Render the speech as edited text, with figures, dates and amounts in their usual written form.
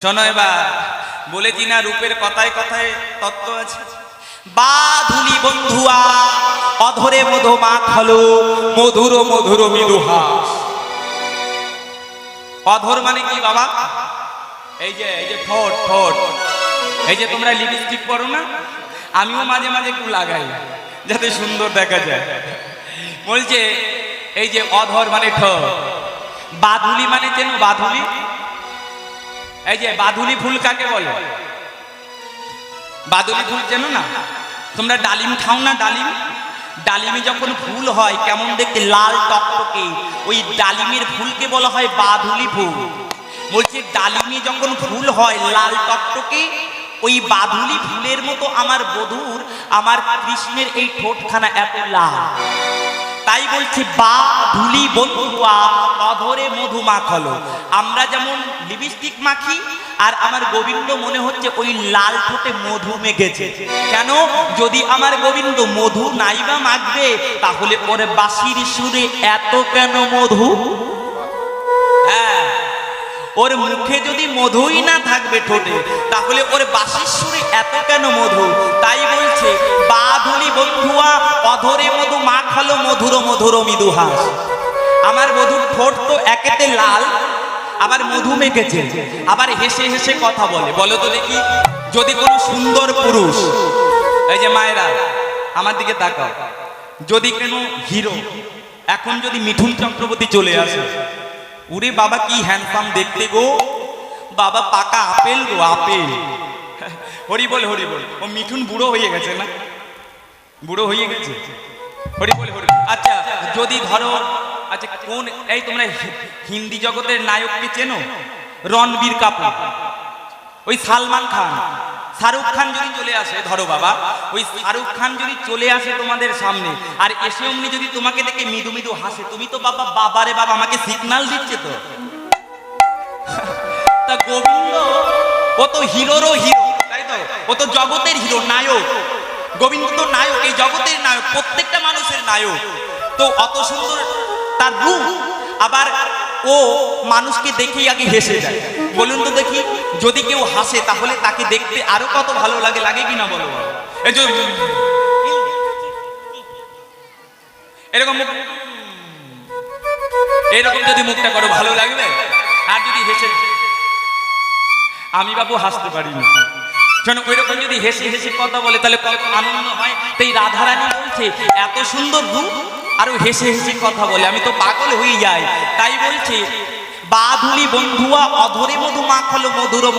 শোনো এবার বলেছি না রূপের কথায় কথায় তত্ত্ব আছে। বাধুলি বন্ধুয়া অধরে মধু মাখলো মধুর মধুর মৃদুহাস। অধর মানে কি বাবা? এই যে ঠোঁট ঠোঁট, এই যে তোমরা লিপস্টিক পরো না, আমিও মাঝে মাঝে একটু লাগাই যাতে সুন্দর দেখা যায়। বলছে এই যে অধর মানে ঠোঁট, বাধুলি মানে চেনো? বাধুলি, এই যে বাধুলি ফুল কাকে বলে? বাধুলি ফুল চেনো না? তোমরা ডালিম খাও না? ডালিম, ডালিমে যখন ফুল হয় কেমন দেখতে, লাল টকটকে, ওই ডালিমের ফুলকে বলা হয় বাধুলি ফুল। বলছে ডালিমে যখন ফুল হয় লাল টকটকে, ওই বাধুলি ফুলের মতো আমার বধূর, আমার কৃষ্ণের এই ঠোঁটখানা এত লাল। তাই বলছে বাধুলি বন্ধুয়া অধরে মধু মাখলো। আমরা যেমন লিপস্টিক মাখি, আর আমার গোবিন্দ মনে হচ্ছে ওই লাল ঠোঁটে মধু মেখেছে। কেন? যদি আমার গোবিন্দ মধু নাইবা মাখবে, তাহলে ওর বাঁশির সুরে এত কেন মধু? হ্যাঁ, ওর মুখে যদি মধুই না থাকবে ঠোঁটে, তাহলে ওর বাঁশির সুরে এত কেন মধু? তাই বলছে বাধুলি বন্ধুয়া অধরে মধু মাখলো মধুর মধুর মৃদুহাস। আমার মধুর ঠোঁট তো একেতে লাল, আবার মধু মেখেছে, আবার হেসে হেসে কথা বলে। বলো তো দেখি, যদি কোনো সুন্দর পুরুষ, এই যে মায়েরা আমার দিকে তাকাও, যদি কোনো হিরো এখন যদি মিঠুন চক্রবর্তী চলে আসে, উরে বাবা কি হ্যান্ডসাম দেখতে গো বাবা, পাকা আপেল গো আপেল। হরি বল হরি বল। ও মিঠুন বুড়ো হয়ে গেছে না? বুড়ো হয়ে গেছে, হরি বল হরি। আচ্ছা যদি ধরো, আচ্ছা কোন, এই তোমরা হিন্দি জগতের নায়ককে চেনো? রণবীর কাপুর, ওই সালমান খান, শাহরুখ খান যদি চলে আসে, ধরো বাবা ওই শাহরুখ খান যদি চলে আসে তোমাদের সামনে, আর এসে অমনি যদি তোমাকে দেখে মৃদু মৃদু হাসে, তুমি তো বাবা বাবারে বাবা আমাকে সিগন্যাল দিচ্ছে তো। তা গোবিন্দ ও তো হিরোরও হিরো, তাই তো? ও তো জগতের হিরো, নায়ক। গোবিন্দ তো নায়ক, এই জগতের নায়ক, প্রত্যেকটা মানুষের নায়ক। তো অত সুন্দর তার রূপ, আবার ও মানুষকে দেখেই আগে হেসে যায়। বলুন তো দেখি, যদি কেউ হাসে তাহলে তাকে দেখতে আরো কত ভালো লাগে, লাগে কি না বলো? এই যে এরকম এরকম যদি মুখটা করো ভালো লাগবে। আর যদি হেসে, আমি বাবু হাসতে পারি না, শোনো ওইরকম যদি হেসে হেসে কথা বলে তাহলে কত আনন্দ হয়। তাই রাধারানী বলছে এত সুন্দর রূপ আরো হেসে হেসে কথা বলে, আমি তো পাগল হয়ে যাই। তাই বলছে বাধুলি বন্ধুয়া অধরে মধু মাখলো মধুর